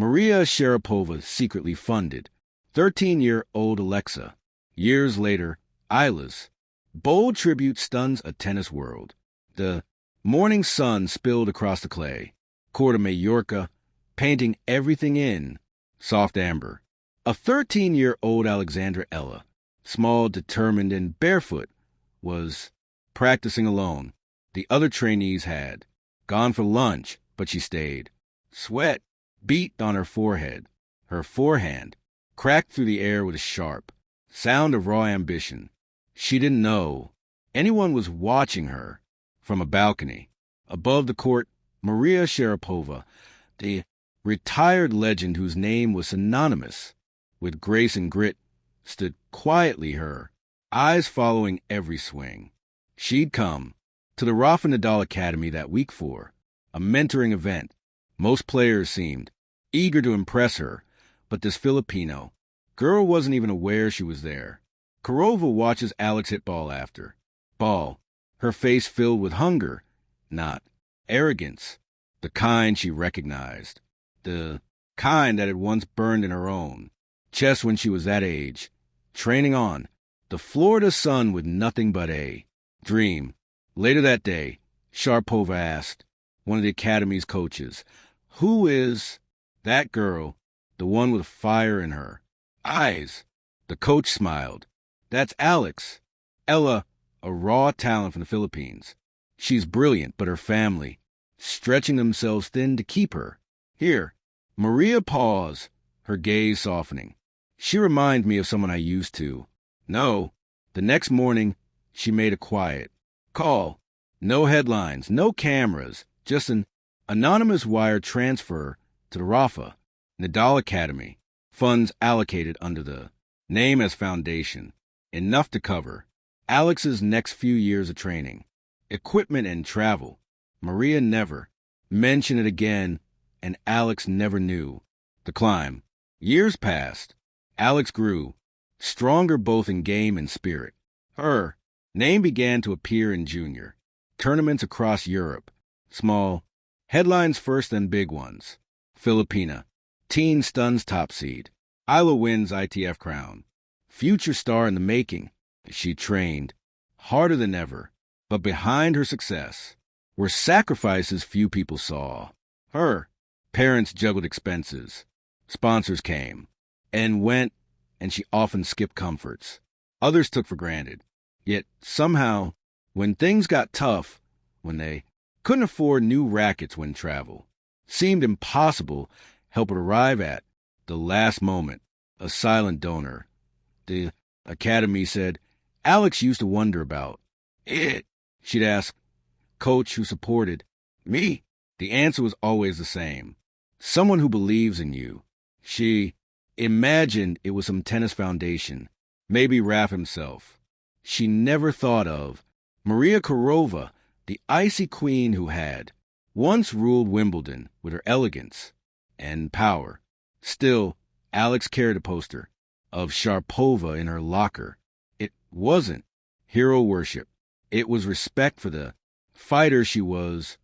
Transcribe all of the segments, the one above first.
Maria Sharapova secretly funded 13-year-old Alexa. Years later, Eala's bold tribute stuns a tennis world. The morning sun spilled across the clay court of Mallorca, painting everything in soft amber. A 13-year-old Alexandra Eala, small, determined, and barefoot, was practicing alone. The other trainees had gone for lunch, but she stayed. Sweat beat on her forehead. Her forehand cracked through the air with a sharp sound of raw ambition. She didn't know anyone was watching her from a balcony. Above the court, Maria Sharapova, the retired legend whose name was synonymous with grace and grit, stood quietly, her eyes following every swing. She'd come to the Rafa Nadal Academy that week for a mentoring event. Most players seemed eager to impress her, but this Filipino girl wasn't even aware she was there. Kurova watches Alex hit ball after ball, her face filled with hunger, not arrogance, the kind she recognized, the kind that had once burned in her own chest when she was that age, training on the Florida sun with nothing but a dream. Later that day, Sharapova asked one of the academy's coaches, "Who is that girl, the one with fire in her eyes?" The coach smiled. "That's Alex. Eala, a raw talent from the Philippines. She's brilliant, but her family stretching themselves thin to keep her here." Maria paused, her gaze softening. "She reminds me of someone I used to know." The next morning, she made a quiet call. No headlines, no cameras, just an anonymous wire transfer to the Rafa Nadal Academy. Funds allocated under the name as foundation. Enough to cover Alex's next few years of training, equipment, and travel. Maria never mentioned it again, and Alex never knew the climb. Years passed. Alex grew stronger both in game and spirit. Her name began to appear in junior tournaments across Europe. Small headlines first, then big ones. Filipina teen stuns top seed. Eala wins ITF crown. Future star in the making. She trained harder than ever, but behind her success were sacrifices few people saw. Her parents juggled expenses. Sponsors came and went, and she often skipped comforts others took for granted. Yet somehow, when things got tough, when they couldn't afford new rackets when travel seemed impossible, help would arrive at the last moment. A silent donor. The academy said, "Alex used to wonder about it." She'd ask coach who supported me. The answer was always the same. Someone who believes in you. She imagined it was some tennis foundation, maybe Raf himself. She never thought of Maria Kurova, the icy queen who had once ruled Wimbledon with her elegance and power. Still, Alex carried a poster of Sharapova in her locker. It wasn't hero worship. It was respect for the fighter she was,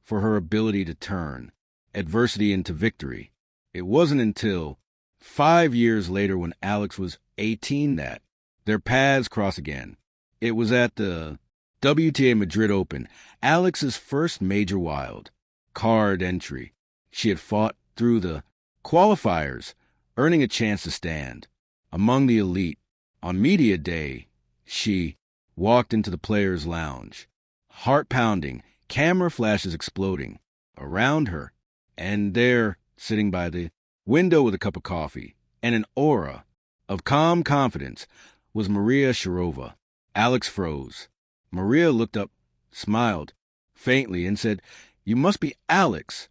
for her ability to turn adversity into victory. It wasn't until 5 years later, when Alex was 18, that their paths crossed again. It was at the WTA Madrid Open, Alex's first major wild card entry. She had fought through the qualifiers, earning a chance to stand among the elite. On media day, she walked into the players' lounge, heart pounding, camera flashes exploding around her, and there, sitting by the window with a cup of coffee and an aura of calm confidence, was Maria Sharapova. Alex froze. Maria looked up, smiled faintly, and said, "You must be Alex."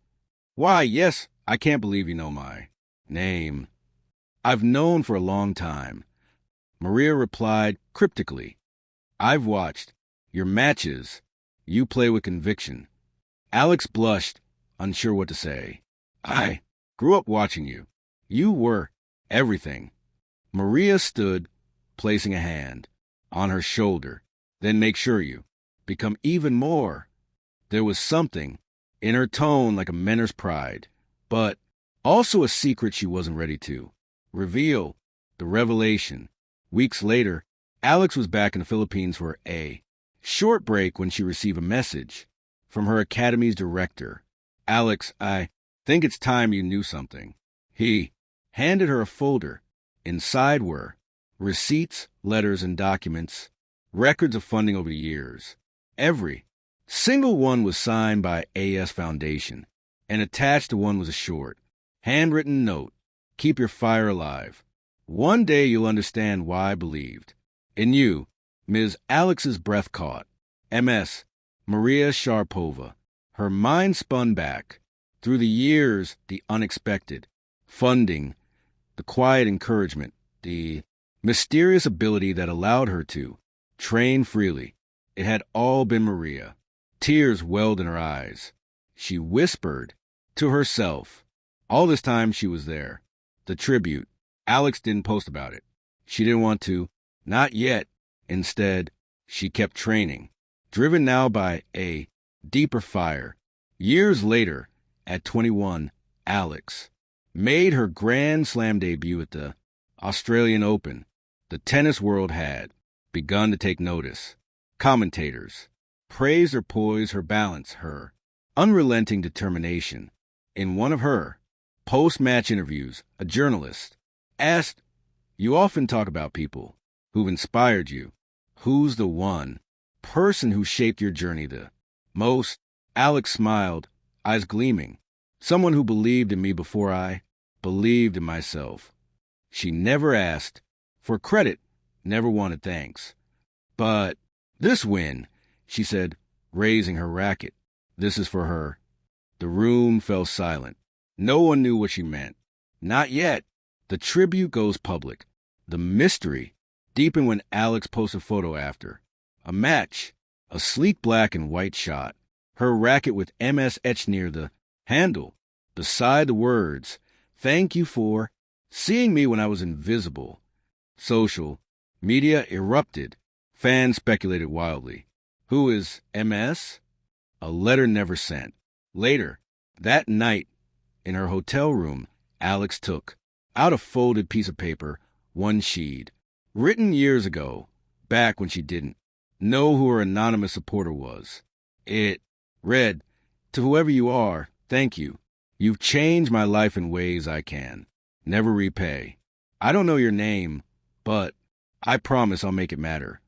"Why, yes, I can't believe you know my name." "I've known for a long time." Maria replied cryptically, "I've watched your matches. You play with conviction." Alex blushed, unsure what to say. "I grew up watching you. You were everything." Maria stood, placing a hand on her shoulder. "Then make sure you become even more." There was something in her tone like a mentor's pride, but Also a secret she wasn't ready to reveal. The revelation. Weeks later, Alex was back in the Philippines for a short break when she received a message from her academy's director. Alex, I think it's time you knew something. He handed her a folder. Inside were receipts, letters, and documents, records of funding over the years. Every single one was signed by AS Foundation, and attached to one was a short, handwritten note. Keep your fire alive. One day you'll understand why I believed in you. Ms. Alex's breath caught. MS. Maria Sharapova. Her mind spun back. Through the years, the unexpected. Funding. The quiet encouragement. The mysterious ability that allowed her to train freely. It had all been Maria. Tears welled in her eyes. She whispered to herself. All this time she was there. The tribute. Alex didn't post about it. She didn't want to. Not yet. Instead, she kept training, driven now by a deeper fire. Years later, at 21, Alex made her Grand Slam debut at the Australian Open. The tennis world had begun to take notice. Commentators praised her poise, her balance, her unrelenting determination. In one of her post-match interviews, a journalist asked, "You often talk about people who've inspired you. Who's the one person who shaped your journey the most?" Alex smiled, eyes gleaming. "Someone who believed in me before I believed in myself." She never asked for credit, never wanted thanks. "But this win," she said, raising her racket, "this is for her." The room fell silent. No one knew what she meant. Not yet. The tribute goes public. The mystery deepened when Alex posted a photo after. A match, a sleek black and white shot. Her racket with MS etched near the handle. Beside the words, "Thank you for seeing me when I was invisible." Social media erupted. Fans speculated wildly. Who is MS? A letter never sent. Later, that night, in her hotel room, Alex took out a folded piece of paper, one sheet, written years ago, back when she didn't know who her anonymous supporter was. It read, "To whoever you are, thank you. You've changed my life in ways I can never repay. I don't know your name, but I promise I'll make it matter."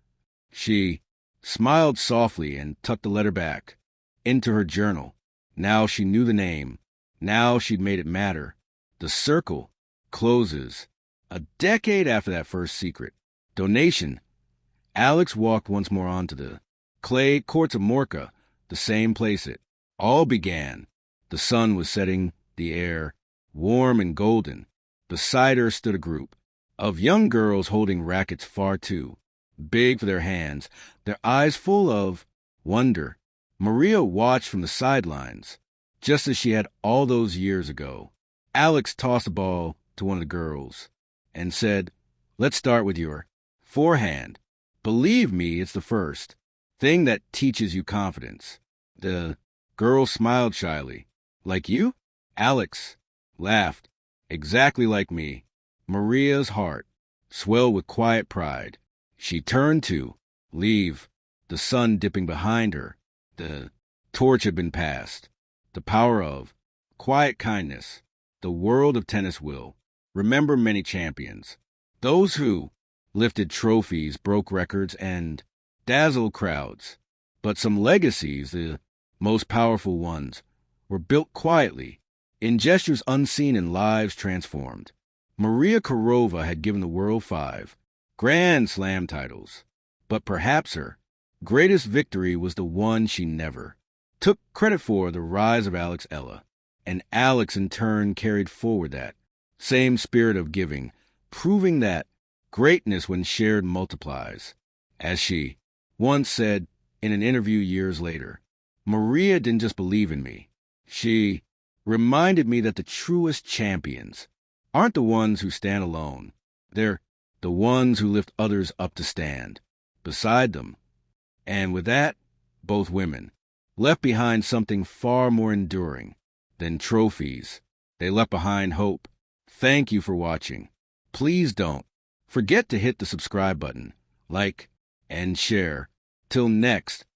She smiled softly and tucked the letter back into her journal. Now she knew the name. Now she'd made it matter. The circle closes. A decade after that first secret donation, Alex walked once more onto the clay courts of Morca, the same place it all began. The sun was setting, the air warm and golden. Beside her stood a group of young girls holding rackets far too big for their hands, their eyes full of wonder. Maria watched from the sidelines, just as she had all those years ago. Alex tossed a ball to one of the girls and said, "Let's start with your forehand. Believe me, it's the first thing that teaches you confidence." The girl smiled shyly. "Like you?" Alex laughed. "Exactly like me." Maria's heart swelled with quiet pride. She turned to leave, the sun dipping behind her. The torch had been passed. The power of quiet kindness. The world of tennis will remember many champions. Those who lifted trophies, broke records, and dazzled crowds. But some legacies, the most powerful ones, were built quietly, in gestures unseen and lives transformed. Maria Karova had given the world 5 Grand Slam titles, but perhaps her greatest victory was the one she never took credit for, the rise of Eala. And Alex in turn carried forward that same spirit of giving, proving that greatness when shared multiplies. As she once said in an interview years later, "Maria didn't just believe in me. She reminded me that the truest champions aren't the ones who stand alone. They're the ones who lift others up to stand beside them." And with that, both women left behind something far more enduring than trophies, They left behind hope. Thank you for watching. Please don't forget to hit the subscribe button, like, and share. Till next